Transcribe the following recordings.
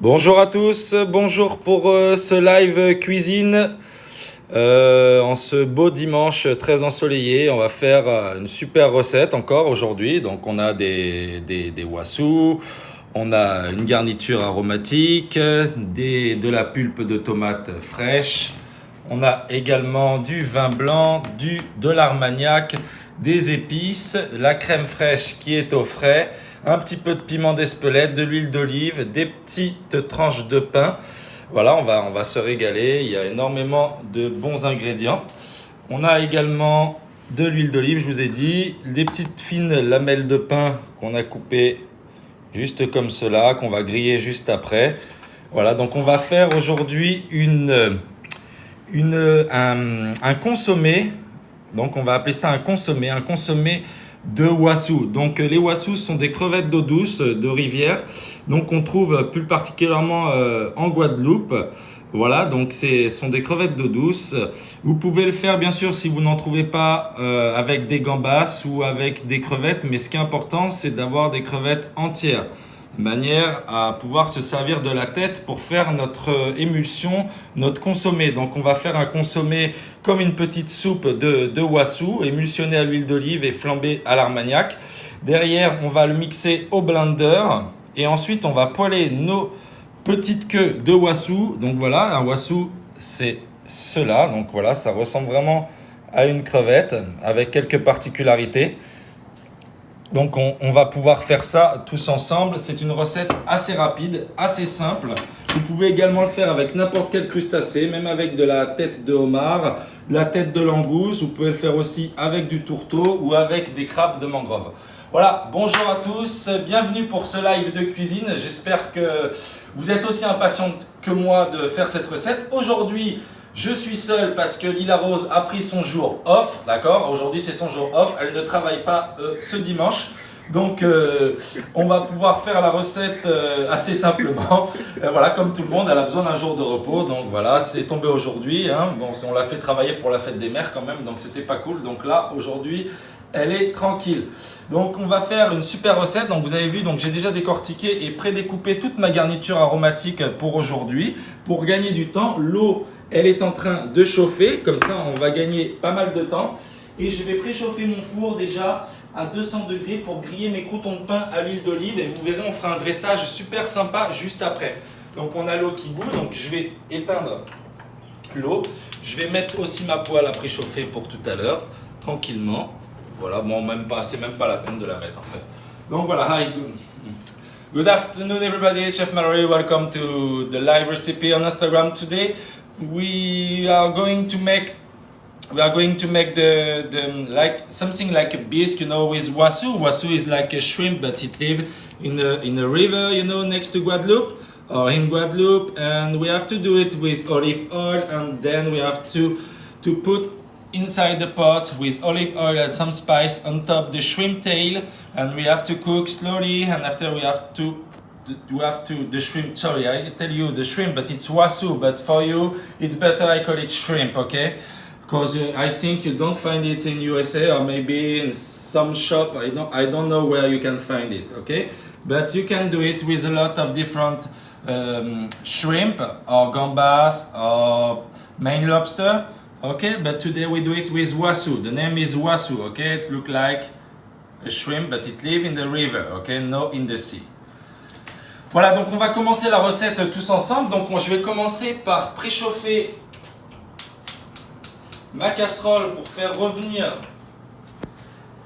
Bonjour à tous, bonjour pour ce live cuisine. En ce beau dimanche très ensoleillé, on va faire une super recette encore aujourd'hui. Donc on a des wassous, on a une garniture aromatique, de la pulpe de tomate fraîche. On a également du vin blanc, de l'armagnac, des épices, la crème fraîche qui est au frais, un petit peu de piment d'Espelette, de l'huile d'olive, des petites tranches de pain. Voilà, on va se régaler. Il y a énormément de bons ingrédients. On a également de l'huile d'olive, je vous ai dit, des petites fines lamelles de pain qu'on a coupées juste comme cela, qu'on va griller juste après. Voilà, donc on va faire aujourd'hui un consommé. Donc on va appeler ça un consommé de wassous. Donc les wassous sont des crevettes d'eau douce de rivière. Donc on trouve plus particulièrement en Guadeloupe. Voilà, donc ce sont des crevettes d'eau douce. Vous pouvez le faire bien sûr si vous n'en trouvez pas avec des gambas ou avec des crevettes, mais ce qui est important, c'est d'avoir des crevettes entières, de manière à pouvoir se servir de la tête pour faire notre émulsion, notre consommé. Donc on va faire un consommé comme une petite soupe de wassous, émulsionné à l'huile d'olive et flambé à l'armagnac. Derrière, on va le mixer au blender et ensuite on va poêler nos petites queues de wassous. Donc voilà, un wassou c'est cela. Donc voilà, ça ressemble vraiment à une crevette avec quelques particularités. Donc on va pouvoir faire ça tous ensemble. C'est une recette assez rapide, assez simple. Vous pouvez également le faire avec n'importe quel crustacé, même avec de la tête de homard, de la tête de langouste. Vous pouvez le faire aussi avec du tourteau ou avec des crabes de mangrove. Voilà, bonjour à tous, bienvenue pour ce live de cuisine. J'espère que vous êtes aussi impatients que moi de faire cette recette. Aujourd'hui, je suis seul parce que Lila Rose a pris son jour off, d'accord? Aujourd'hui c'est son jour off, elle ne travaille pas ce dimanche. Donc on va pouvoir faire la recette assez simplement. Voilà, comme tout le monde, elle a besoin d'un jour de repos. Donc voilà, c'est tombé aujourd'hui. Hein. Bon, on l'a fait travailler pour la fête des mères quand même, donc c'était pas cool. Donc là, aujourd'hui, elle est tranquille. Donc on va faire une super recette. Donc vous avez vu, donc j'ai déjà décortiqué et prédécoupé toute ma garniture aromatique pour aujourd'hui. Pour gagner du temps, l'eau elle est en train de chauffer, comme ça on va gagner pas mal de temps. Et je vais préchauffer mon four déjà à 200 degrés pour griller mes croûtons de pain à l'huile d'olive. Et vous verrez, on fera un dressage super sympa juste après. Donc on a l'eau qui bout, donc je vais éteindre l'eau. Je vais mettre aussi ma poêle à préchauffer pour tout à l'heure, tranquillement. Voilà, bon, c'est même pas la peine de la mettre en fait. Donc voilà, hi. Good afternoon everybody, Chef Mallory, welcome to the live recipe on Instagram today. We are going to make the like something like a bisque, you know, with wassou. Wassou is like a shrimp, but it lives in a river, you know, next to Guadeloupe or in Guadeloupe, and we have to do it with olive oil, and then we have to put inside the pot with olive oil and some spice on top the shrimp tail, and we have to cook slowly, and after we have to the shrimp. Sorry, I tell you the shrimp, but it's wassou. But for you, it's better I call it shrimp, okay? Because I think you don't find it in USA or maybe in some shop. I don't know where you can find it, okay? But you can do it with a lot of different shrimp or gambas or Maine lobster, okay? But today we do it with wassou. The name is wassou, okay? It looks like a shrimp, but it lives in the river, okay? No in the sea. Voilà, donc on va commencer la recette tous ensemble. Donc je vais commencer par préchauffer ma casserole pour faire revenir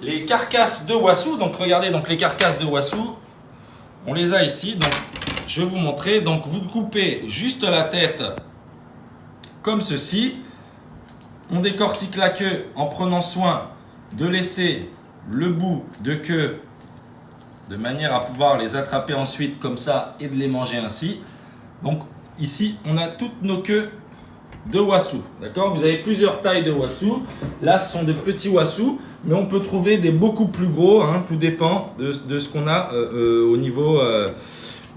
les carcasses de wassou. Donc regardez, donc les carcasses de wassou, on les a ici. Donc je vais vous montrer. Donc vous coupez juste la tête comme ceci. On décortique la queue en prenant soin de laisser le bout de queue de manière à pouvoir les attraper ensuite comme ça et de les manger ainsi. Donc ici, on a toutes nos queues de wassou. D'accord? Vous avez plusieurs tailles de wassou. Là, ce sont des petits wassous, mais on peut trouver des beaucoup plus gros. Hein, tout dépend de ce qu'on a au niveau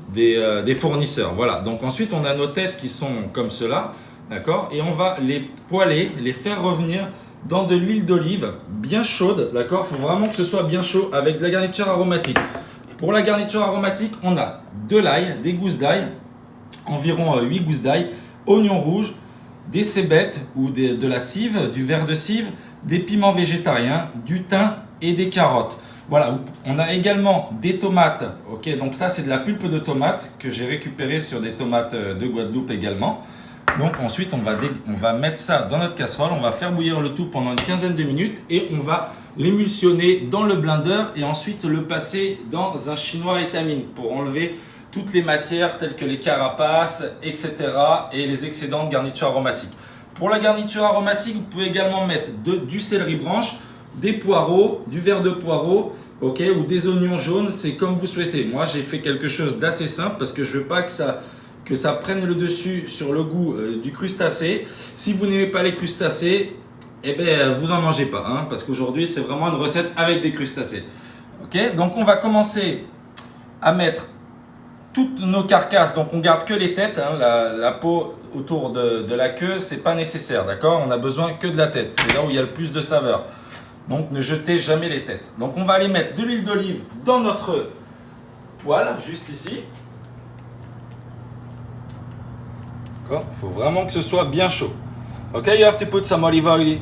des fournisseurs. Voilà. Donc ensuite, on a nos têtes qui sont comme cela. D'accord? Et on va les poêler, les faire revenir dans de l'huile d'olive bien chaude. D'accord? Il faut vraiment que ce soit bien chaud avec de la garniture aromatique. Pour la garniture aromatique, on a de l'ail, des gousses d'ail, environ 8 gousses d'ail, oignons rouges, des cébettes ou de la cive, du verre de cive, des piments végétariens, du thym et des carottes. Voilà, on a également des tomates. Ok, donc ça c'est de la pulpe de tomate que j'ai récupérée sur des tomates de Guadeloupe également. Donc ensuite on va mettre ça dans notre casserole, on va faire bouillir le tout pendant une quinzaine de minutes et on va l'émulsionner dans le blender et ensuite le passer dans un chinois étamine pour enlever toutes les matières telles que les carapaces, etc. et les excédents de garniture aromatique. Pour la garniture aromatique, vous pouvez également mettre du céleri branche, des poireaux, du verre de poireau, ok, ou des oignons jaunes, c'est comme vous souhaitez. Moi, j'ai fait quelque chose d'assez simple parce que je veux pas que ça prenne le dessus sur le goût du crustacé. Si vous n'aimez pas les crustacés, eh ben, vous en mangez pas, hein, parce qu'aujourd'hui, c'est vraiment une recette avec des crustacés. Ok, donc on va commencer à mettre toutes nos carcasses, donc on garde que les têtes, hein, la peau autour de la queue, c'est pas nécessaire, d'accord? On a besoin que de la tête, c'est là où il y a le plus de saveur. Donc ne jetez jamais les têtes. Donc on va aller mettre de l'huile d'olive dans notre poêle, juste ici. D'accord? Il faut vraiment que ce soit bien chaud. Okay, you have to put some olive oil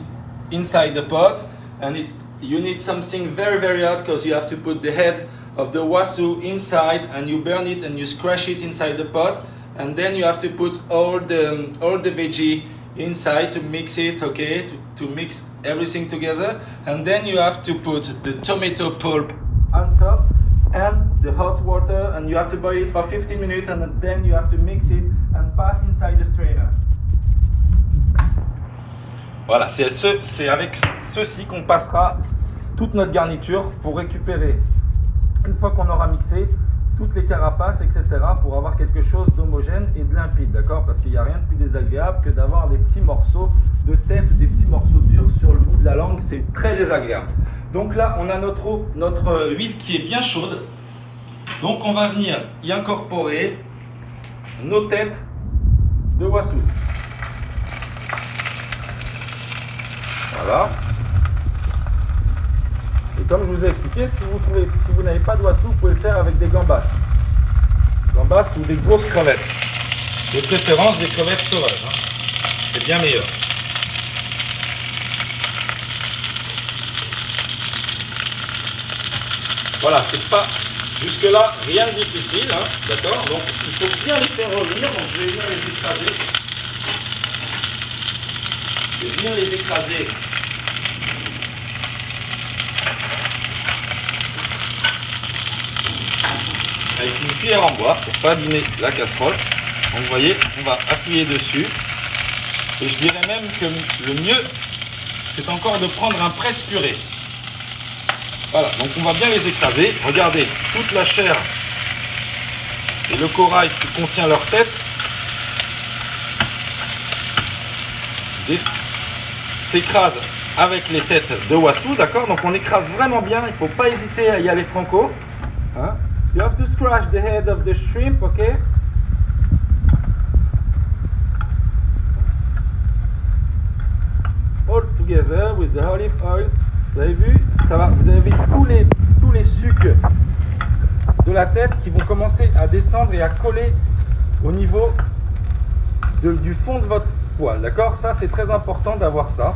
inside the pot, and you need something very very hot because you have to put the head of the wasu inside, and you burn it and you scratch it inside the pot, and then you have to put all the veggie inside to mix it, okay, to mix everything together, and then you have to put the tomato pulp on top and the hot water, and you have to boil it for 15 minutes, and then you have to mix it and pass inside the strainer. Voilà, c'est avec ceci qu'on passera toute notre garniture pour récupérer, une fois qu'on aura mixé, toutes les carapaces, etc. pour avoir quelque chose d'homogène et de limpide, d'accord? Parce qu'il n'y a rien de plus désagréable que d'avoir des petits morceaux de tête, des petits morceaux durs sur le bout de la langue, c'est très désagréable. Donc là, on a notre huile qui est bien chaude. Donc on va venir y incorporer nos têtes de wasu. Voilà. Et comme je vous ai expliqué, si vous n'avez pas de wasu, vous pouvez le faire avec des gambas. Gambas ou des grosses crevettes. De préférence des crevettes sauvages, hein. C'est bien meilleur. Voilà, c'est pas jusque-là rien de difficile, hein, d'accord? Donc il faut bien les faire revenir, donc je vais venir les écraser. Je vais venir les écraser avec une cuillère en bois pour ne pas abîmer la casserole. Donc vous voyez, on va appuyer dessus. Et je dirais même que le mieux, c'est encore de prendre un presse-purée. Voilà, donc on va bien les écraser. Regardez, toute la chair et le corail qui contient leur tête s'écrase avec les têtes de wasu, d'accord? Donc on écrase vraiment bien, il ne faut pas hésiter à y aller franco. Hein? You have to scratch the head of the shrimp, okay? All together with the olive oil. Vous avez vu, ça va, vous avez tous les sucs de la tête qui vont commencer à descendre et à coller au niveau du fond de votre poêle, d'accord? Ça, c'est très important d'avoir ça,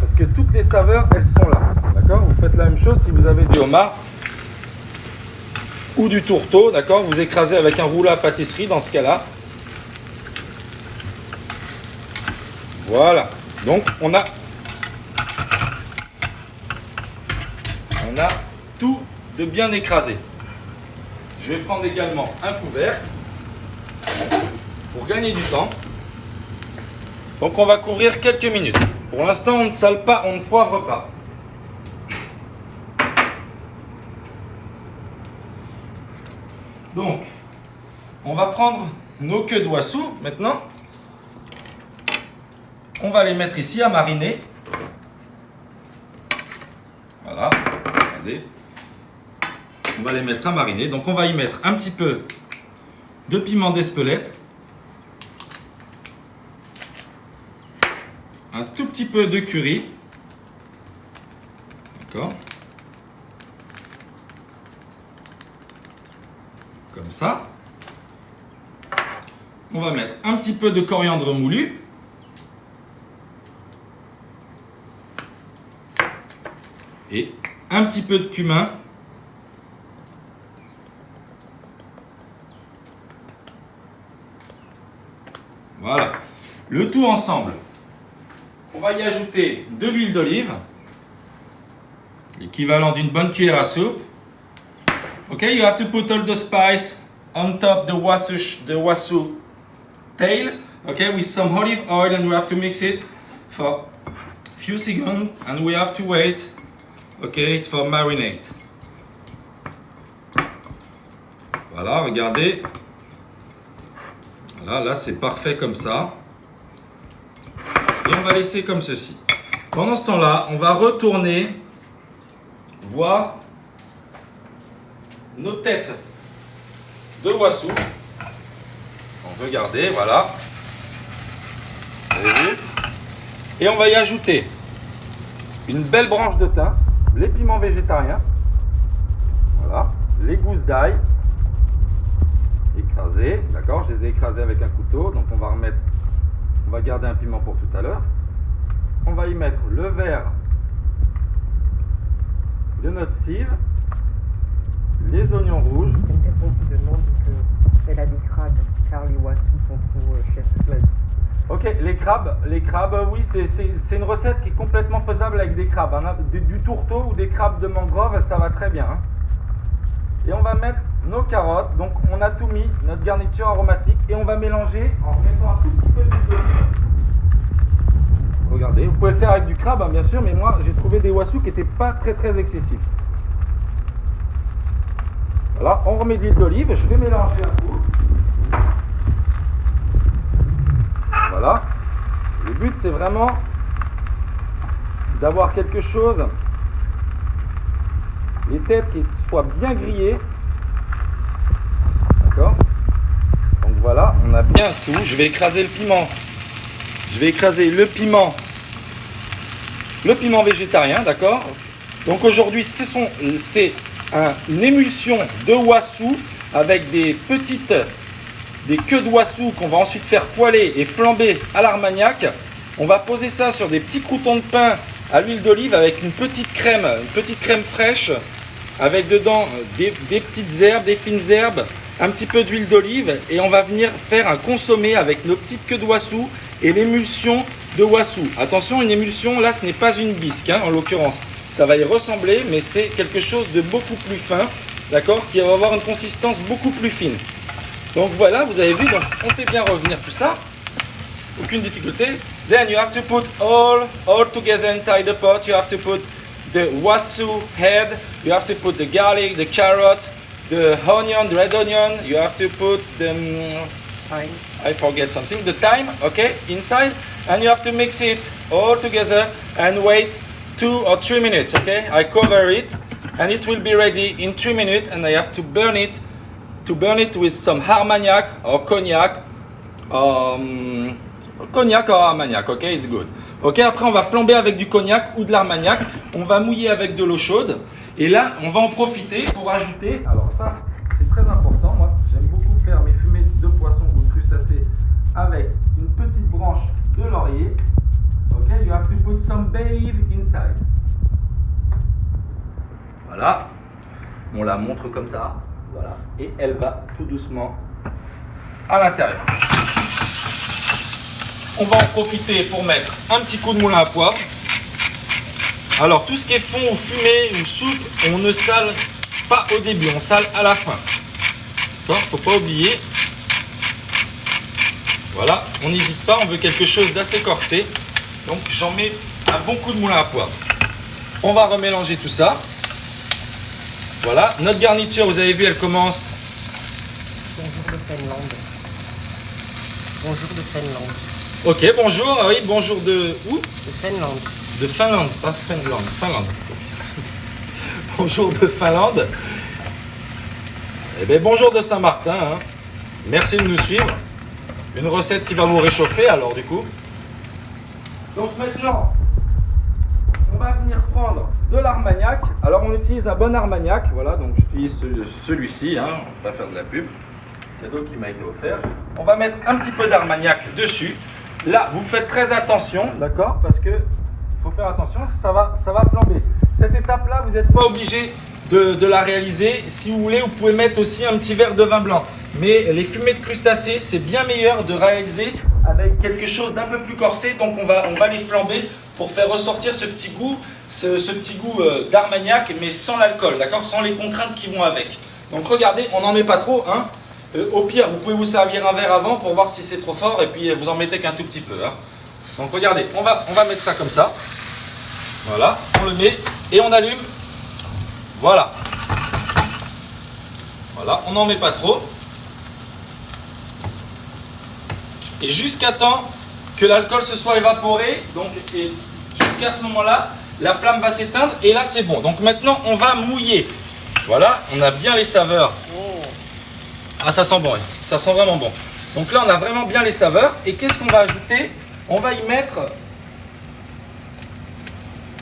parce que toutes les saveurs, elles sont là, d'accord? Vous faites la même chose si vous avez du homard ou du tourteau, d'accord? Vous écrasez avec un rouleau à pâtisserie dans ce cas-là. Voilà, donc on a tout de bien écrasé. Je vais prendre également un couvercle pour gagner du temps. Donc on va couvrir quelques minutes. Pour l'instant, on ne sale pas, on ne poivre pas. Donc, on va prendre nos queues de wasu maintenant. On va les mettre ici à mariner. Voilà, regardez. On va les mettre à mariner. Donc on va y mettre un petit peu de piment d'Espelette. Un tout petit peu de curry. D'accord. Comme ça. On va mettre un petit peu de coriandre moulu. Et un petit peu de cumin. Voilà. Le tout ensemble. On va y ajouter de l'huile d'olive. L'équivalent d'une bonne cuillère à soupe. Okay, you have to put all the spice on top the wasu tail. Okay, with some olive oil, and we have to mix it for a few seconds, and we have to wait. Okay, for marinate. Voilà, regardez. Voilà, là c'est parfait comme ça. Et on va laisser comme ceci. Pendant ce temps-là, on va retourner voir nos têtes de wasu. Donc regardez, voilà. Vous avez vu? Et on va y ajouter une belle branche de thym, les piments végétariens, voilà, les gousses d'ail écrasées, d'accord, je les ai écrasées avec un couteau, donc on va garder un piment pour tout à l'heure. On va y mettre le verre de notre cive, les oignons rouges. Il y a une personne qui demande qu'elle a des crabes car les wasu sont trop chers. Ok, les crabes, oui, c'est une recette qui est complètement faisable avec des crabes. Hein. Du tourteau ou des crabes de mangrove, ça va très bien. Hein. Et on va mettre nos carottes. Donc on a tout mis, notre garniture aromatique, et on va mélanger en mettant un tout petit peu d'huile d'olive. Regardez, vous pouvez le faire avec du crabe, hein, bien sûr, mais moi j'ai trouvé des wasu qui n'étaient pas très excessifs. Voilà, on remet de l'huile d'olive, je vais mélanger un coup. Voilà. Le but c'est vraiment d'avoir quelque chose, les têtes qui soient bien grillées. D'accord? Donc voilà, on a bien tout. Je vais écraser le piment. Je vais écraser le piment végétarien, d'accord? Donc aujourd'hui, c'est une émulsion de wasu avec des queues de wasu qu'on va ensuite faire poêler et flamber à l'armagnac. On va poser ça sur des petits croûtons de pain à l'huile d'olive avec une petite crème fraîche, avec dedans des petites herbes, des fines herbes, un petit peu d'huile d'olive, et on va venir faire un consommé avec nos petites queues de wasu et l'émulsion de wasu. Attention, une émulsion, là ce n'est pas une bisque, hein, en l'occurrence. Ça va y ressembler, mais c'est quelque chose de beaucoup plus fin, d'accord, qui va avoir une consistance beaucoup plus fine. Donc voilà, vous avez vu, donc on fait bien revenir tout ça. Aucune difficulté. Then you have to put all together inside the pot. You have to put the wasu head. You have to put the garlic, the carrot, the onion, the red onion. You have to put the Thyme. I forget something. The thyme, okay, inside, and you have to mix it all together and wait 2 or 3 minutes. Okay, I cover it, and it will be ready in 3 minutes. And I have to burn it. To burn it with some Armagnac or cognac. Cognac or Armagnac, ok, it's good. Ok, après on va flamber avec du cognac ou de l'Armagnac. On va mouiller avec de l'eau chaude. Et là, on va en profiter pour ajouter. Alors ça, c'est très important. Moi, j'aime beaucoup faire mes fumées de poisson ou de crustacés avec une petite branche de laurier. Ok, you have to put some bay leaf inside. Voilà. On la montre comme ça. Voilà, et elle va tout doucement à l'intérieur. On va en profiter pour mettre un petit coup de moulin à poivre. Alors tout ce qui est fond ou fumée ou soupe, on ne sale pas au début, on sale à la fin. D'accord, faut pas oublier. Voilà, on n'hésite pas, on veut quelque chose d'assez corsé. Donc j'en mets un bon coup de moulin à poivre. On va remélanger tout ça. Voilà, notre garniture, vous avez vu, elle commence. Bonjour de Finlande. Bonjour de Finlande. Ok, bonjour, oui, bonjour de où? De Finlande. De Finlande, pas Finlande, Finlande. Bonjour de Finlande. Eh bien, bonjour de Saint-Martin. Hein. Merci de nous suivre. Une recette qui va vous réchauffer, alors, du coup. Donc maintenant, on va venir prendre de l'Armagnac. Alors on utilise un bon Armagnac, voilà, donc j'utilise celui-ci, hein, on va pas faire de la pub. cadeau qui m'a été offert. On va mettre un petit peu d'Armagnac dessus. Là, vous faites très attention, d'accord? Parce que faut faire attention, ça va flamber. Cette étape-là, vous n'êtes pas obligé de la réaliser. Si vous voulez, vous pouvez mettre aussi un petit verre de vin blanc. Mais les fumées de crustacés, c'est bien meilleur de réaliser avec quelque chose d'un peu plus corsé. Donc on va les flamber pour faire ressortir ce petit goût, d'Armagnac, mais sans l'alcool, d'accord? Sans les contraintes qui vont avec. Donc regardez, on n'en met pas trop, hein. Au pire, vous pouvez vous servir un verre avant pour voir si c'est trop fort et puis vous en mettez qu'un tout petit peu, hein. Donc regardez, on va mettre ça comme ça. Voilà, on le met et on allume. Voilà. Voilà, on n'en met pas trop. Et jusqu'à temps que l'alcool se soit évaporé, donc jusqu'à ce moment-là, la flamme va s'éteindre et là c'est bon. Donc maintenant on va mouiller. Voilà, on a bien les saveurs. Ah, ça sent bon, ça sent vraiment bon. Donc là on a vraiment bien les saveurs. Et qu'est-ce qu'on va ajouter? On va y mettre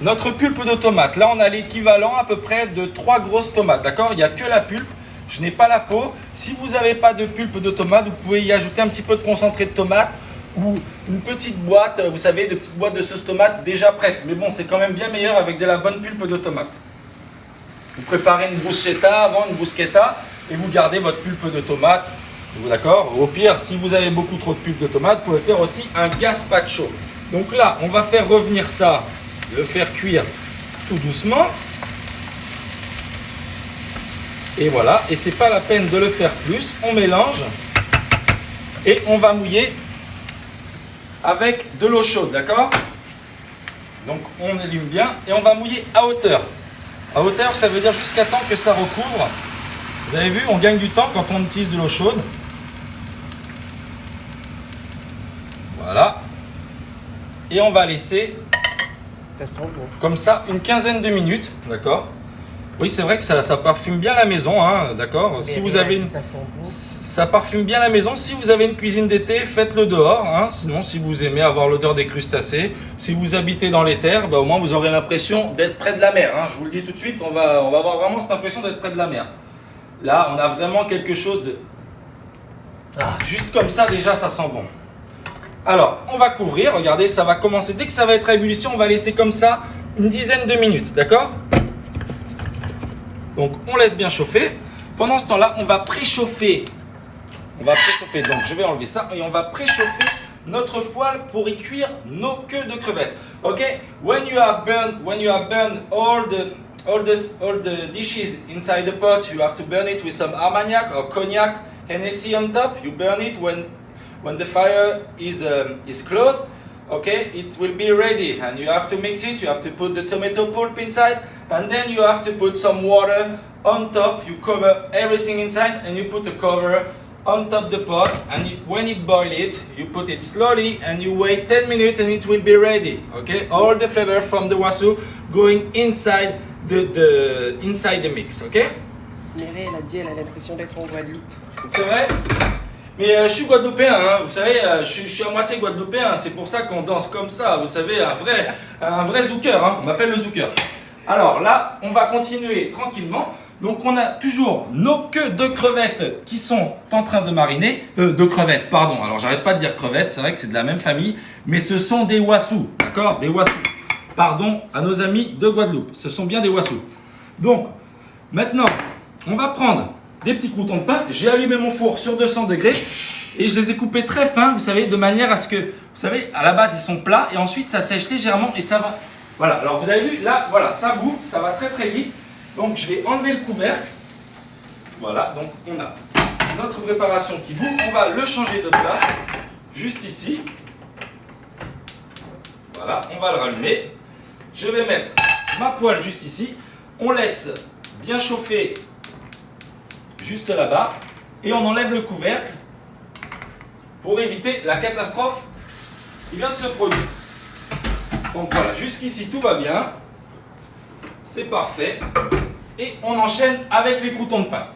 notre pulpe de tomate. Là on a l'équivalent à peu près de 3 grosses tomates, d'accord? Il n'y a que la pulpe. Je n'ai pas la peau. Si vous n'avez pas de pulpe de tomate, vous pouvez y ajouter un petit peu de concentré de tomate ou une petite boîte, vous savez, de petites boîtes de sauce tomate déjà prêtes. Mais bon, c'est quand même bien meilleur avec de la bonne pulpe de tomate. Vous préparez une bruschetta avant, une bruschetta, et vous gardez votre pulpe de tomate. D'accord? Au pire, si vous avez beaucoup trop de pulpe de tomate, vous pouvez faire aussi un gazpacho. Donc là, on va faire revenir ça, le faire cuire tout doucement. Et voilà, et c'est pas la peine de le faire plus, on mélange et on va mouiller avec de l'eau chaude, d'accord? Donc on allume bien et on va mouiller à hauteur. À hauteur, ça veut dire jusqu'à temps que ça recouvre. Vous avez vu, on gagne du temps quand on utilise de l'eau chaude. Voilà. Et on va laisser comme ça une quinzaine de minutes, d'accord? Oui, c'est vrai que ça parfume bien la maison, hein, d'accord. Si vous avez ça parfume bien la maison. Si vous avez une cuisine d'été, faites-le dehors, hein. Sinon, si vous aimez avoir l'odeur des crustacés, si vous habitez dans les terres, bah, au moins vous aurez l'impression d'être près de la mer, hein. Je vous le dis tout de suite, on va avoir vraiment cette impression d'être près de la mer. Là, on a vraiment quelque chose de... Ah, juste comme ça, déjà, ça sent bon. Alors, on va couvrir, regardez, ça va commencer. Dès que ça va être à ébullition, on va laisser comme ça une dizaine de minutes, d'accord? Donc on laisse bien chauffer. Pendant ce temps-là, on va préchauffer. Donc je vais enlever ça et on va préchauffer notre poêle pour y cuire nos queues de crevettes. Ok? When you have burned all the dishes inside the pot, you have to burn it with some Armagnac or Cognac, Hennessy on top. You burn it when the fire is closed. Okay, it will be ready and you have to mix it. You have to put the tomato pulp inside and then you have to put some water on top. You cover everything inside and you put a cover on top the pot and when it boils it, you put it slowly and you wait 10 minutes and it will be ready. Okay, all the flavor from the wasu going inside inside the mix. Okay. Mireille, elle a dit, elle a l'impression d'être en Guadeloupe. C'est vrai? Mais je suis guadeloupéen, hein. Vous savez, je suis à moitié guadeloupéen, c'est pour ça qu'on danse comme ça, vous savez, un vrai zouker, hein. On m'appelle le zouker. Alors là, on va continuer tranquillement. Donc on a toujours nos queues de crevettes qui sont en train de mariner, de crevettes, pardon, alors j'arrête pas de dire crevettes, c'est vrai que c'est de la même famille, mais ce sont des wassous, d'accord? Des wassous. Pardon à nos amis de Guadeloupe, ce sont bien des wassous. Donc, maintenant, on va prendre des petits croûtons de pain. J'ai allumé mon four sur 200 degrés et je les ai coupés très fins, vous savez, de manière à ce que, vous savez, à la base ils sont plats et ensuite ça sèche légèrement et ça va. Voilà, alors vous avez vu, là, voilà, ça bout, ça va très très vite. Donc je vais enlever le couvercle. Voilà, donc on a notre préparation qui bout. On va le changer de place, juste ici. Voilà, on va le rallumer. Je vais mettre ma poêle juste ici. On laisse bien chauffer juste là-bas et on enlève le couvercle pour éviter la catastrophe qui vient de se produire. Donc voilà, jusqu'ici tout va bien, c'est parfait et on enchaîne avec les croûtons de pain.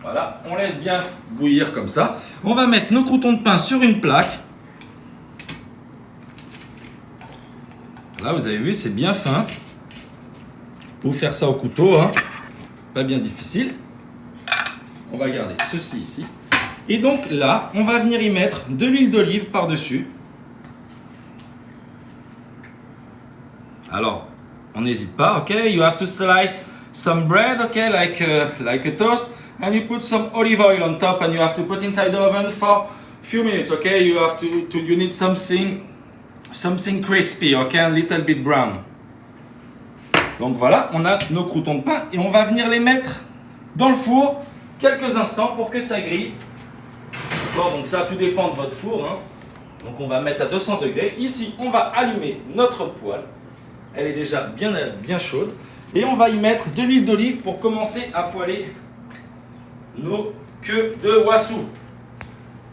Voilà, on laisse bien bouillir comme ça. On va mettre nos croûtons de pain sur une plaque. Là, vous avez vu, c'est bien fin. Vous pouvez faire ça au couteau, hein. Pas bien difficile. On va garder ceci ici. Et donc là, on va venir y mettre de l'huile d'olive par-dessus. Alors, on n'hésite pas, ok? You have to slice some bread, okay, like a toast, and you put some olive oil on top, and you have to put inside the oven for a few minutes, okay? You need something crispy, okay, a little bit brown. Donc voilà, on a nos croûtons de pain et on va venir les mettre dans le four quelques instants pour que ça grille. Bon, donc ça tout dépend de votre four, hein. Donc on va mettre à 200 degrés. Ici, on va allumer notre poêle. Elle est déjà bien chaude. Et on va y mettre de l'huile d'olive pour commencer à poêler nos queues de wassou.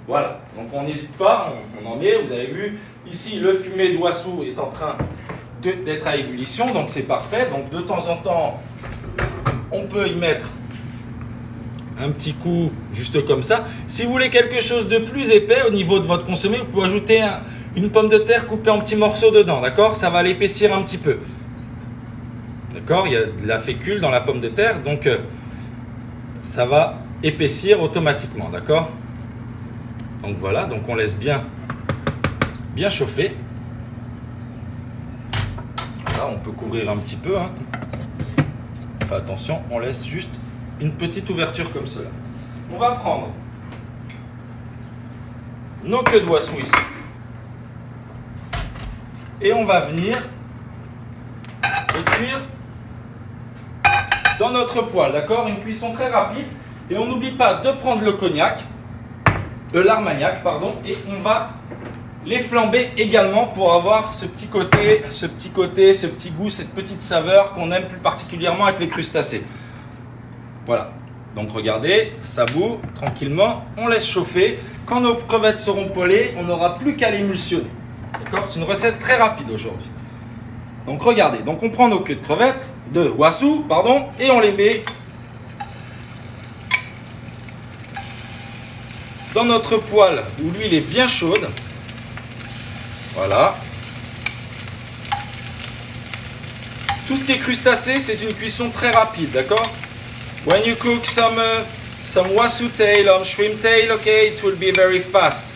Voilà, donc on n'hésite pas, on en met, vous avez vu. Ici, le fumet de wassou est en train d'être à ébullition, donc c'est parfait. Donc de temps en temps, on peut y mettre un petit coup juste comme ça. Si vous voulez quelque chose de plus épais au niveau de votre consommé, vous pouvez ajouter une pomme de terre coupée en petits morceaux dedans, d'accord? Ça va l'épaissir un petit peu. D'accord? Il y a de la fécule dans la pomme de terre, donc ça va épaissir automatiquement, d'accord? Donc voilà, donc on laisse bien chauffer. Là, on peut couvrir un petit peu, hein. Enfin, attention, on laisse juste une petite ouverture comme cela. On va prendre nos queues de wassou ici. Et on va venir les cuire dans notre poêle, d'accord? Une cuisson très rapide. Et on n'oublie pas de prendre le cognac, l'armagnac, pardon, et on va les flamber également pour avoir ce petit côté, ce petit goût, cette petite saveur qu'on aime plus particulièrement avec les crustacés. Voilà, donc regardez, ça bout tranquillement, on laisse chauffer. Quand nos crevettes seront poêlées, on n'aura plus qu'à l'émulsionner. D'accord? C'est une recette très rapide aujourd'hui. Donc regardez, donc on prend nos queues de crevettes, de wassou, pardon, et on les met dans notre poêle où l'huile est bien chaude. Voilà. Tout ce qui est crustacé, c'est une cuisson très rapide, d'accord? When you cook some wassou tail or shrimp tail, okay, it will be very fast.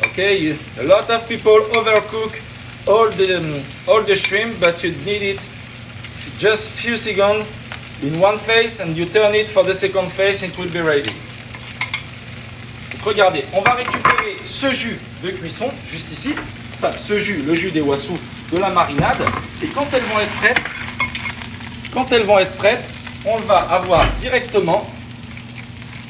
Okay, a lot of people overcook all the shrimp, but you need it just few seconds in one phase, and you turn it for the second phase, and it will be ready. Donc regardez, on va récupérer ce jus de cuisson juste ici, enfin ce jus, le jus des wassou de la marinade, et quand elles vont être prêtes, on va avoir directement,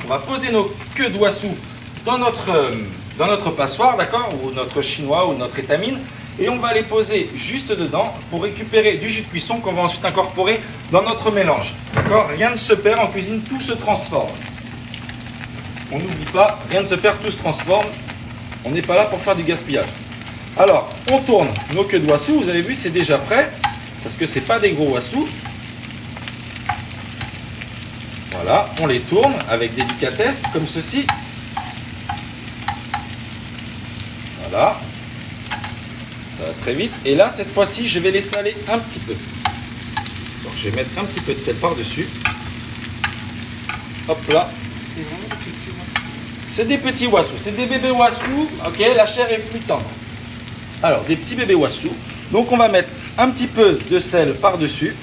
on va poser nos queues de wassou dans notre passoire, d'accord, ou notre chinois ou notre étamine, et on va les poser juste dedans pour récupérer du jus de cuisson qu'on va ensuite incorporer dans notre mélange. D'accord? Rien ne se perd en cuisine, tout se transforme. On n'oublie pas, rien ne se perd, tout se transforme. On n'est pas là pour faire du gaspillage. Alors, on tourne nos queues de wassou, vous avez vu, c'est déjà prêt, parce que c'est pas des gros wassou. Voilà, on les tourne avec délicatesse, comme ceci. Voilà. Ça va très vite. Et là, cette fois-ci, je vais les saler un petit peu. Donc, je vais mettre un petit peu de sel par-dessus. Hop là. C'est des petits wassous. C'est des bébés wassous. Ok, la chair est plus tendre. Alors, des petits bébés wassous. Donc, on va mettre un petit peu de sel par-dessus.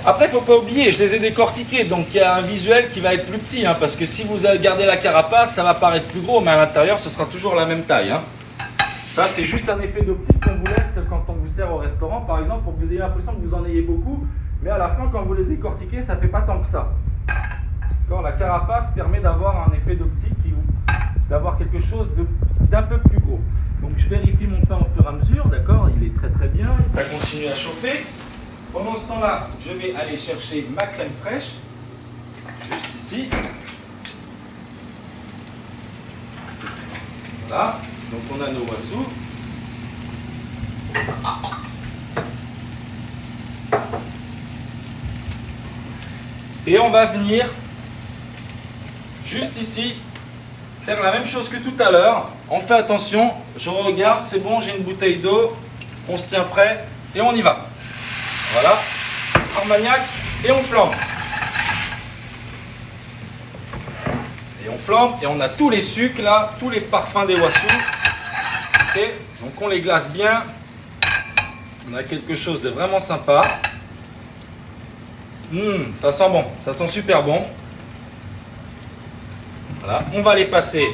Après, il ne faut pas oublier, je les ai décortiqués. Donc, il y a un visuel qui va être plus petit. Hein, parce que si vous gardez la carapace, ça va paraître plus gros. Mais à l'intérieur, ce sera toujours la même taille. Hein. Ça, c'est juste un effet d'optique qu'on vous laisse quand on vous sert au restaurant, par exemple, pour que vous ayez l'impression que vous en ayez beaucoup. Mais à la fin, quand vous les décortiquez, ça ne fait pas tant que ça. La carapace permet d'avoir un effet d'optique, d'avoir quelque chose d'un peu plus gros. Donc, je vérifie mon pain au fur et à mesure, d'accord? Il est très très bien. Ça continue à chauffer. Pendant ce temps-là, je vais aller chercher ma crème fraîche, juste ici. Voilà. Donc on a nos wassous. Et on va venir juste ici faire la même chose que tout à l'heure. On fait attention, je regarde, c'est bon, j'ai une bouteille d'eau, on se tient prêt et on y va. Voilà, armagnac et on flambe. Et on flambe et on a tous les sucres là, tous les parfums des wassous. Okay. Donc on les glace bien. On a quelque chose de vraiment sympa. Ça sent bon, ça sent super bon. Voilà, on va les passer.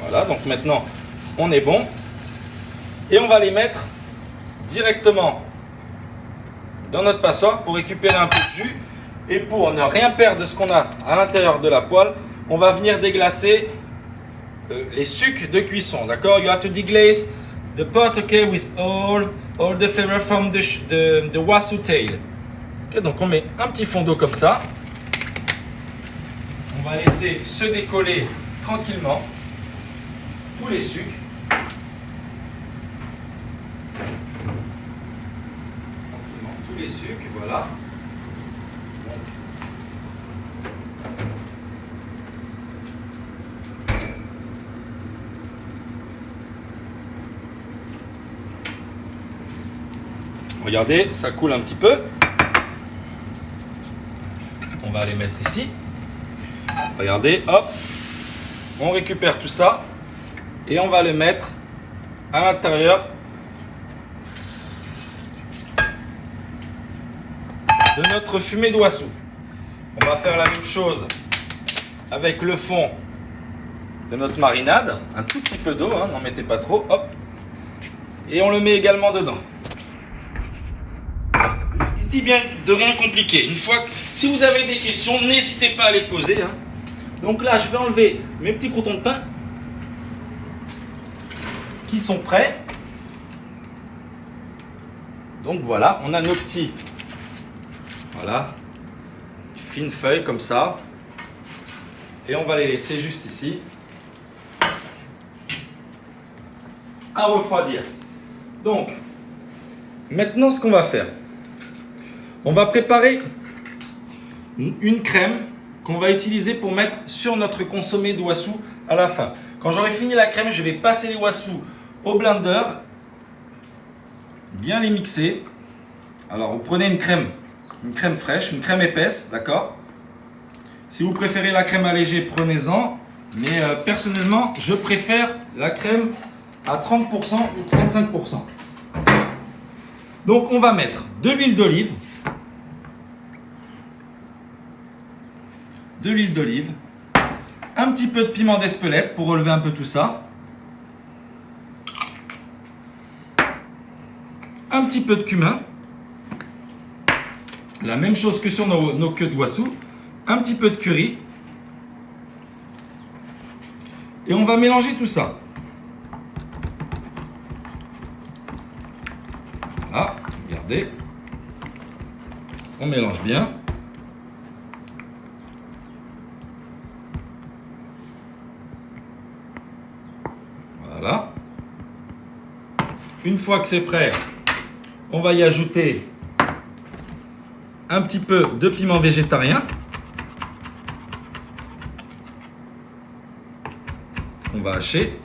Voilà, donc maintenant on est bon. Et on va les mettre directement dans notre passoire pour récupérer un peu de jus. Et pour ne rien perdre de ce qu'on a à l'intérieur de la poêle, on va venir déglacer les sucs de cuisson. D'accord? You have to deglaze the pot, okay, with all the flavor from the wassoo tail. Okay, donc on met un petit fond d'eau comme ça. On va laisser se décoller tranquillement tous les sucs. Tranquillement tous les sucs, voilà. Regardez, ça coule un petit peu. On va les mettre ici. Regardez, hop. On récupère tout ça. Et on va le mettre à l'intérieur de notre fumée de wassou. On va faire la même chose avec le fond de notre marinade. Un tout petit peu d'eau, hein, n'en mettez pas trop. Hop. Et on le met également dedans. Ici, bien de rien compliqué. Une fois que, si vous avez des questions, n'hésitez pas à les poser. Hein. Donc là, je vais enlever mes petits croûtons de pain qui sont prêts. Donc voilà, on a nos petits, voilà, fines feuilles comme ça. Et on va les laisser juste ici à refroidir. Donc, maintenant ce qu'on va faire, on va préparer une crème qu'on va utiliser pour mettre sur notre consommé de wassou à la fin. Quand j'aurai fini la crème, je vais passer les wassous au blender, bien les mixer. Alors vous prenez une crème fraîche, une crème épaisse, d'accord? Si vous préférez la crème allégée, prenez-en. Mais personnellement, je préfère la crème à 30% ou 35%. Donc on va mettre de l'huile d'olive. De l'huile d'olive, un petit peu de piment d'Espelette pour relever un peu tout ça, un petit peu de cumin, la même chose que sur nos queues de wassou, un petit peu de curry, et on va mélanger tout ça. Voilà, regardez, on mélange bien. Voilà. Une fois que c'est prêt, on va y ajouter un petit peu de piment végétarien qu'on va hacher.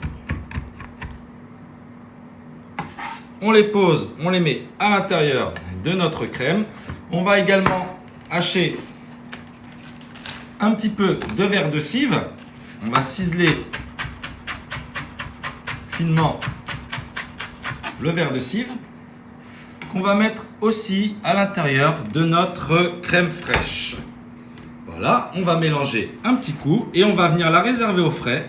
On les pose, on les met à l'intérieur de notre crème. On va également hacher un petit peu de verre de cive. On va ciseler finement le verre de cive qu'on va mettre aussi à l'intérieur de notre crème fraîche. Voilà, on va mélanger un petit coup et on va venir la réserver au frais.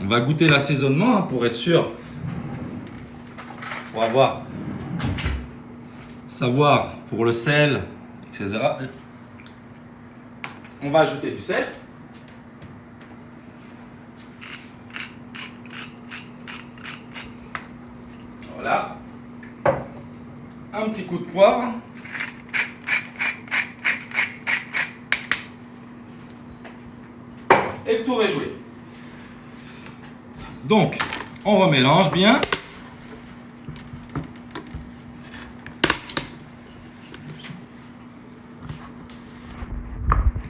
On va goûter l'assaisonnement pour être sûr, pour savoir pour le sel, etc. On va ajouter du sel. Voilà. Un petit coup de poivre. Et le tour est joué. Donc, on remélange bien.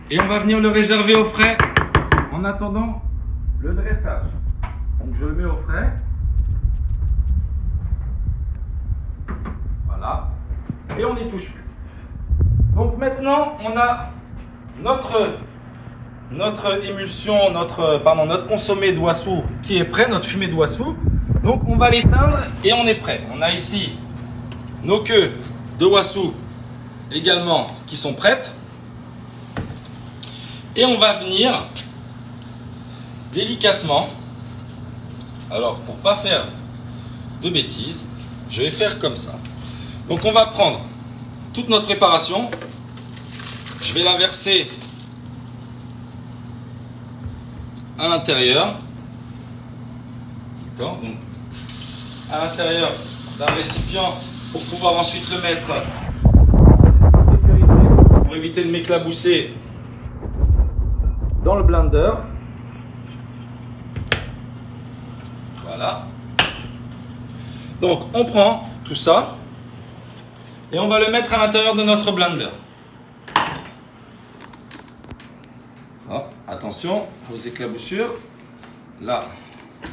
Et on va venir le réserver au frais en attendant le dressage. Donc je le mets au frais. Voilà. Et on n'y touche plus. Donc maintenant, on a notre émulsion, notre consommé de wassou qui est prêt, notre fumée de wassou. Donc on va l'éteindre et on est prêt. On a ici nos queues de wassou également qui sont prêtes. Et on va venir délicatement, alors pour pas faire de bêtises, je vais faire comme ça. Donc on va prendre toute notre préparation, je vais la verser à l'intérieur, d'accord, donc à l'intérieur d'un récipient pour pouvoir ensuite le mettre en sécurité pour éviter de m'éclabousser dans le blender. Voilà. Donc on prend tout ça et on va le mettre à l'intérieur de notre blender. Oh, attention aux éclaboussures. Là.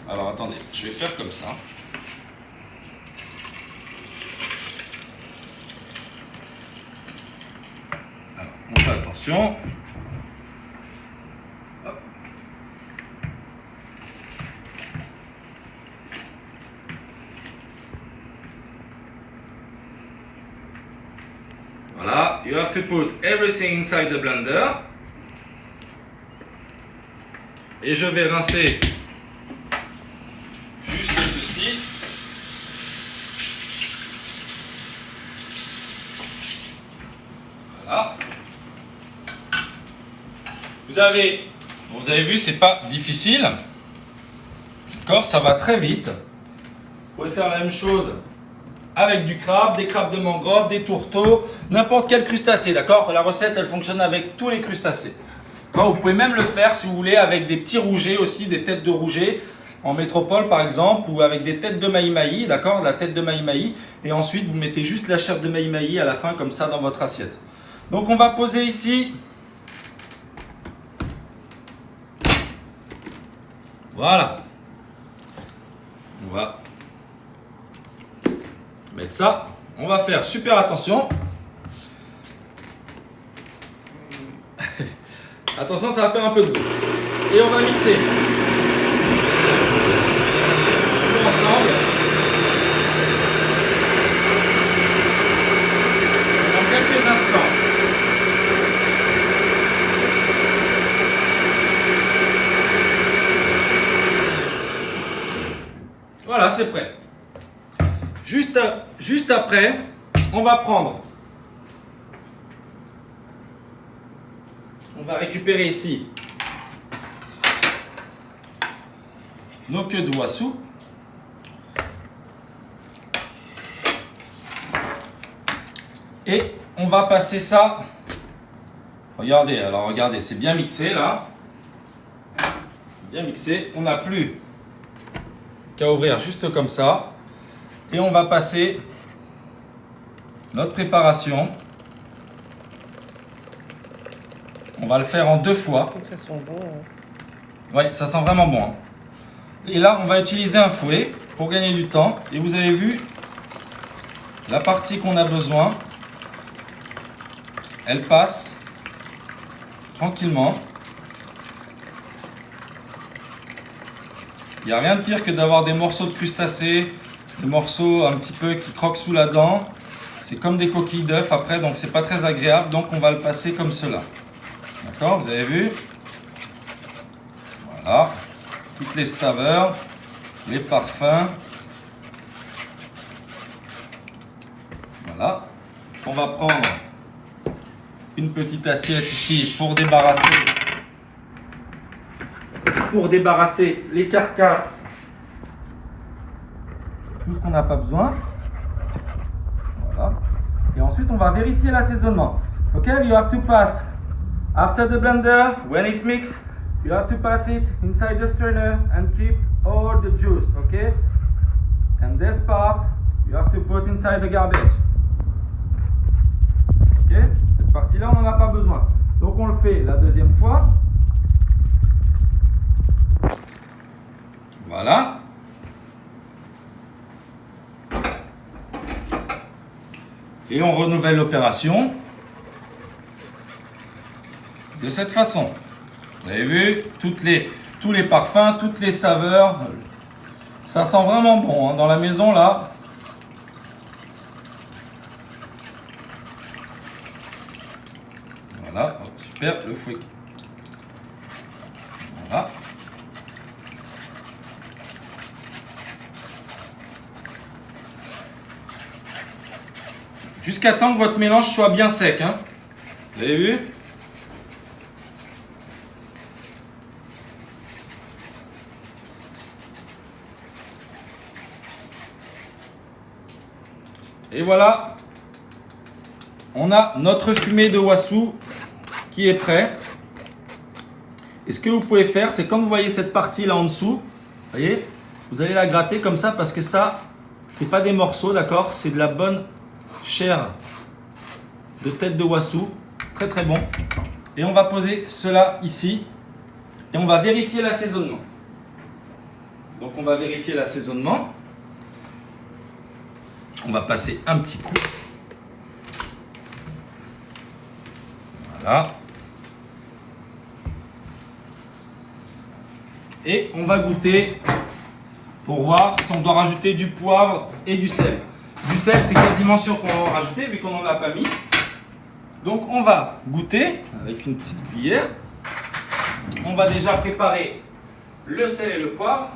Alors attendez, je vais faire comme ça. Alors, on fait attention. Hop. Voilà, you have to put everything inside the blender. Et je vais rincer juste ceci. Voilà. Vous avez vu, c'est pas difficile. D'accord, ça va très vite. Vous pouvez faire la même chose avec du crabe, des crabes de mangrove, des tourteaux, n'importe quel crustacé. D'accord, la recette elle fonctionne avec tous les crustacés. Vous pouvez même le faire si vous voulez avec des petits rougets aussi, des têtes de rouget en métropole par exemple, ou avec des têtes de maï-maï, d'accord, la tête de maï-maï, et ensuite vous mettez juste la chair de maï-maï à la fin comme ça dans votre assiette. Donc on va poser ici, voilà, on va mettre ça, on va faire super attention. Attention, ça va faire un peu de bruit. Et on va mixer. Tout ensemble. Dans quelques instants. Voilà, c'est prêt. Juste après, on va prendre. On va récupérer ici nos queues de wassou. Et on va passer ça. Regardez, alors regardez, c'est bien mixé là. Bien mixé. On n'a plus qu'à ouvrir juste comme ça. Et on va passer notre préparation. On va le faire en 2 fois. Ça sent bon. Ouais, ça sent vraiment bon. Hein. Et là, on va utiliser un fouet pour gagner du temps. Et vous avez vu, la partie qu'on a besoin, elle passe tranquillement. Il n'y a rien de pire que d'avoir des morceaux de crustacés, des morceaux un petit peu qui croquent sous la dent. C'est comme des coquilles d'œufs après, donc c'est pas très agréable. Donc on va le passer comme cela. D'accord, vous avez vu? Voilà, toutes les saveurs, les parfums. Voilà, on va prendre une petite assiette ici pour débarrasser les carcasses, tout ce qu'on n'a pas besoin. Voilà, et ensuite on va vérifier l'assaisonnement. Ok, you have to pass. After the blender, when it's mixed, you have to pass it inside the strainer and keep all the juice, okay? And this part, you have to put inside the garbage. Ok? Cette partie-là, on n'en a pas besoin. Donc on le fait la deuxième fois. Voilà. Et on renouvelle l'opération. de cette façon. Vous avez vu, tous les parfums, toutes les saveurs. Ça sent vraiment bon hein, dans la maison là. Voilà, oh, super, le fouet. Voilà. Jusqu'à temps que votre mélange soit bien sec. Hein. Vous avez vu? Et voilà, on a notre fumée de wassou qui est prêt. Et ce que vous pouvez faire, c'est quand vous voyez cette partie là en dessous, voyez, vous allez la gratter comme ça parce que ça, c'est pas des morceaux, d'accord? C'est de la bonne chair de tête de wassou, très très bon. Et on va poser cela ici et on va vérifier l'assaisonnement. Donc on va vérifier l'assaisonnement. On va passer un petit coup. Voilà. Et on va goûter pour voir si on doit rajouter du poivre et du sel. Du sel, c'est quasiment sûr qu'on va en rajouter vu qu'on n'en a pas mis. Donc on va goûter avec une petite cuillère. On va déjà préparer le sel et le poivre.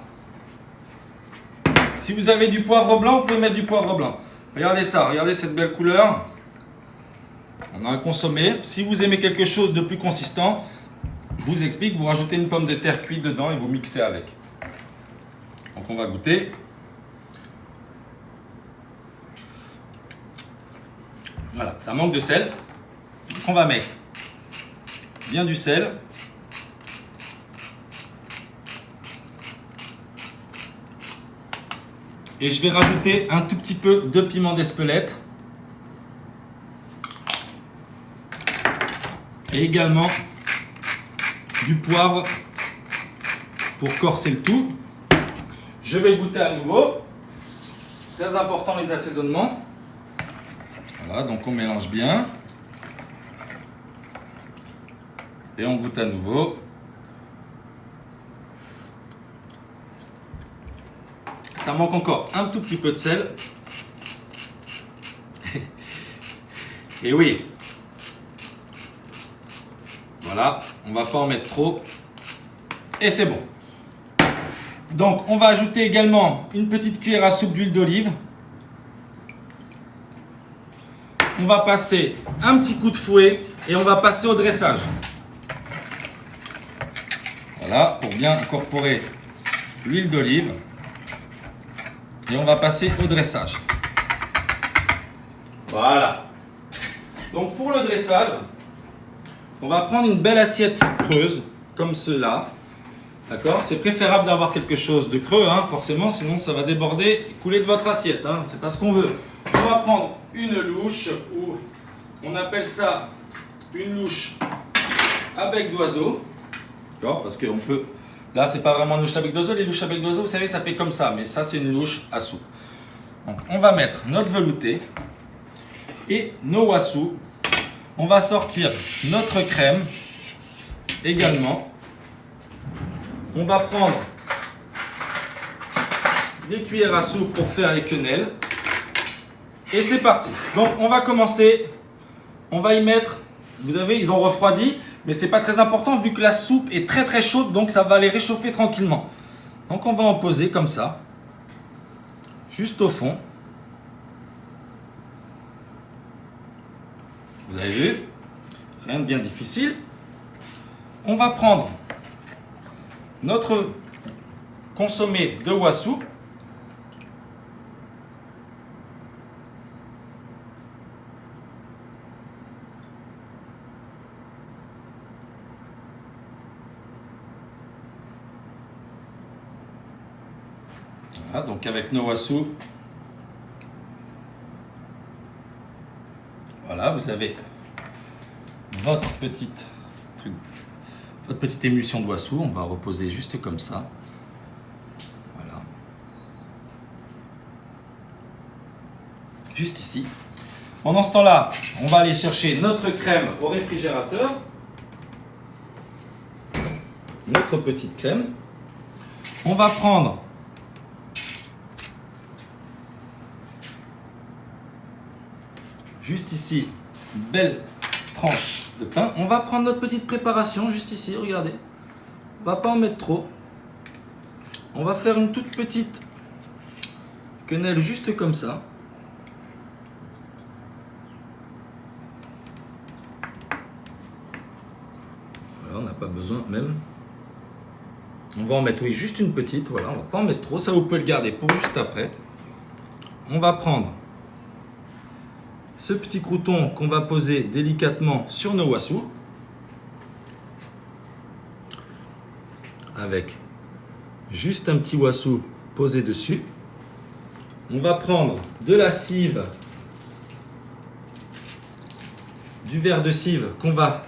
Si vous avez du poivre blanc, vous pouvez mettre du poivre blanc. Regardez ça, regardez cette belle couleur. On a un consommé. Si vous aimez quelque chose de plus consistant, je vous explique, vous rajoutez une pomme de terre cuite dedans et vous mixez avec. Donc on va goûter. Voilà, ça manque de sel. Donc on va mettre bien du sel. Et je vais rajouter un tout petit peu de piment d'Espelette. Et également du poivre pour corser le tout. Je vais goûter à nouveau. Très important les assaisonnements. Voilà, donc on mélange bien. Et on goûte à nouveau. Ça manque encore un tout petit peu de sel. Et oui. Voilà, on va pas en mettre trop. Et c'est bon. Donc on va ajouter également une petite cuillère à soupe d'huile d'olive. On va passer un petit coup de fouet et on va passer au dressage. Voilà, pour bien incorporer l'huile d'olive. Et on va passer au dressage. Voilà. Donc pour le dressage, on va prendre une belle assiette creuse, comme cela. D'accord? C'est préférable d'avoir quelque chose de creux, hein, forcément, sinon ça va déborder et couler de votre assiette. Hein, c'est pas ce qu'on veut. On va prendre une louche, ou on appelle ça une louche à bec d'oiseau. D'accord? Parce qu'on peut... Là, c'est pas vraiment une louche à bec d'oiseau. Les louches à bec d'oiseau, vous savez, ça fait comme ça. Mais ça, c'est une louche à soupe. Donc, on va mettre notre velouté et nos wassous. On va sortir notre crème également. On va prendre des cuillères à soupe pour faire les quenelles. Et c'est parti. Donc, on va commencer. On va y mettre... Vous avez, ils ont refroidi. Mais c'est pas très important vu que la soupe est très très chaude, donc ça va les réchauffer tranquillement. Donc on va en poser comme ça, juste au fond. Vous avez vu? Rien de bien difficile. On va prendre notre consommé de wassou. Voilà, donc avec nos wassous, voilà, vous avez votre petite émulsion de wassou. On va reposer juste comme ça. Voilà. Juste ici. Pendant ce temps-là, on va aller chercher notre crème au réfrigérateur. notre petite crème. On va prendre juste ici une belle tranche de pain. On va prendre notre petite préparation juste ici, regardez. On va pas en mettre trop. On va faire une toute petite quenelle juste comme ça. Voilà, on n'a pas besoin même. On va en mettre, oui, juste une petite. Voilà, on va pas en mettre trop. Ça, vous pouvez le garder pour juste après. On va prendre ce petit crouton qu'on va poser délicatement sur nos wasu. Avec juste un petit wasu posé dessus. On va prendre de la cive, du verre de cive qu'on va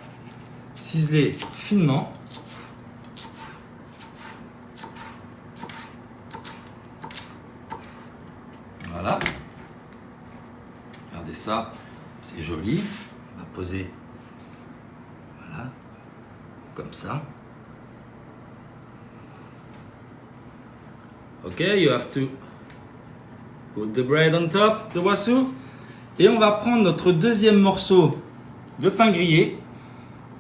ciseler finement. Voilà. Regardez ça, c'est joli. On va poser, voilà, comme ça. Ok, you have to put the bread on top, the wasu. Et on va prendre notre deuxième morceau de pain grillé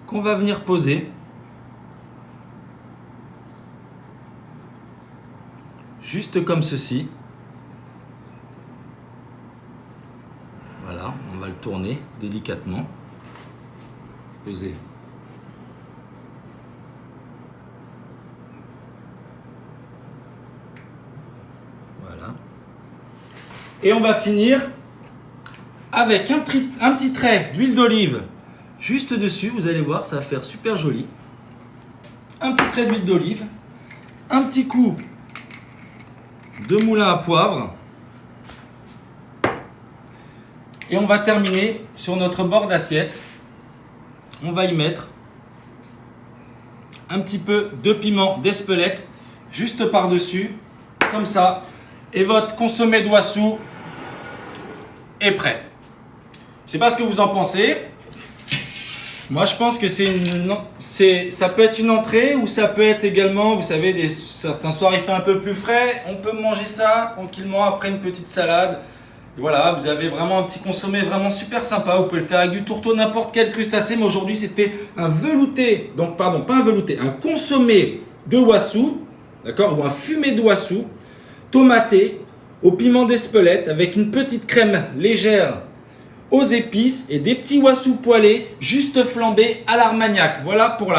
qu'on va venir poser juste comme ceci. Voilà, on va le tourner délicatement. Poser. Voilà. Et on va finir avec un petit trait d'huile d'olive juste dessus. Vous allez voir, ça va faire super joli. Un petit trait d'huile d'olive. Un petit coup de moulin à poivre. Et on va terminer sur notre bord d'assiette. On va y mettre un petit peu de piment d'Espelette juste par-dessus, comme ça. Et votre consommé de wasu est prêt. Je ne sais pas ce que vous en pensez. Moi, je pense que ça peut être une entrée ou ça peut être également, vous savez, certains soirs il fait un peu plus frais. On peut manger ça tranquillement après une petite salade. Et voilà, vous avez vraiment un petit consommé vraiment super sympa. Vous pouvez le faire avec du tourteau, n'importe quel crustacé. Mais aujourd'hui, c'était un velouté, donc pardon, pas un velouté, un consommé de wasu, d'accord, ou un fumé de wasu, tomaté, au piment d'Espelette, avec une petite crème légère aux épices et des petits wasu poêlés, juste flambés à l'armagnac. Voilà pour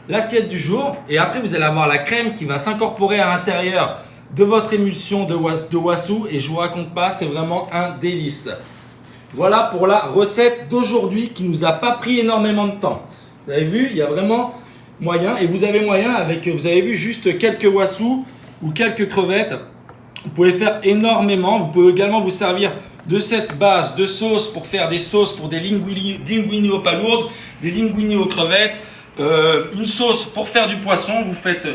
l'assiette du jour. Et après, vous allez avoir la crème qui va s'incorporer à l'intérieur de votre émulsion de wasu. Et je vous raconte pas, c'est vraiment un délice. Voilà pour la recette d'aujourd'hui qui nous a pas pris énormément de temps. Vous avez vu, il y a vraiment moyen. Et vous avez moyen avec, vous avez vu, juste quelques wasu ou quelques crevettes. Vous pouvez faire énormément. Vous pouvez également vous servir de cette base de sauce pour faire des sauces pour des linguini aux palourdes, des linguini aux crevettes, une sauce pour faire du poisson. Vous faites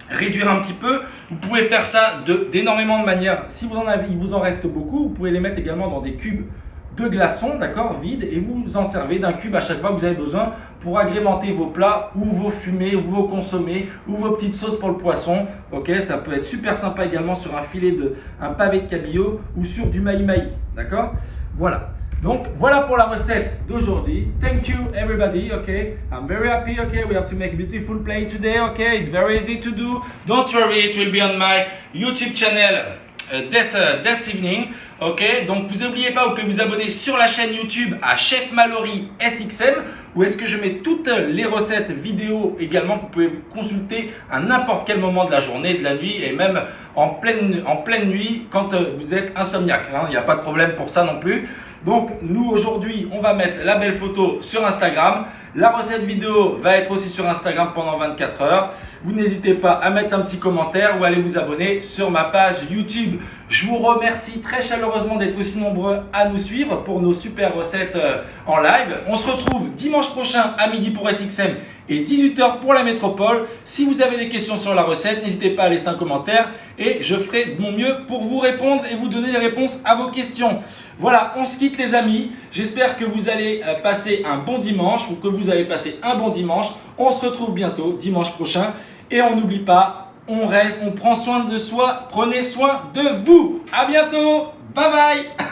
réduire un petit peu. Vous pouvez faire ça d'énormément de manières. Si vous en avez, il vous en reste beaucoup, vous pouvez les mettre également dans des cubes de glaçons, d'accord, vides, et vous en servez d'un cube à chaque fois que vous avez besoin pour agrémenter vos plats ou vos fumés ou vos consommés ou vos petites sauces pour le poisson. Ok, ça peut être super sympa également sur un pavé de cabillaud ou sur du maï-maï, d'accord. Voilà. Donc voilà pour la recette d'aujourd'hui. Thank you everybody. Okay, I'm very happy. Okay, we have to make a beautiful plate today. Okay, it's very easy to do. Don't worry, it will be on my YouTube channel this evening. Ok, donc vous n'oubliez pas, vous pouvez vous abonner sur la chaîne YouTube à Chef Mallory SXM, où est-ce que je mets toutes les recettes vidéo également que vous pouvez consulter à n'importe quel moment de la journée, de la nuit et même en pleine nuit quand vous êtes insomniaque. Il n'y a pas de problème pour ça non plus. Donc nous aujourd'hui on va mettre la belle photo sur Instagram. La recette vidéo va être aussi sur Instagram pendant 24 heures. Vous n'hésitez pas à mettre un petit commentaire ou à aller vous abonner sur ma page YouTube. Je vous remercie très chaleureusement d'être aussi nombreux à nous suivre pour nos super recettes en live. On se retrouve dimanche prochain à midi pour SXM et 18h pour la métropole. Si vous avez des questions sur la recette, n'hésitez pas à laisser un commentaire et je ferai de mon mieux pour vous répondre et vous donner les réponses à vos questions. Voilà, on se quitte les amis. J'espère que vous allez passer un bon dimanche ou que vous allez passer un bon dimanche. On se retrouve bientôt, dimanche prochain. Et on n'oublie pas, on reste, on prend soin de soi, prenez soin de vous. À bientôt, bye bye.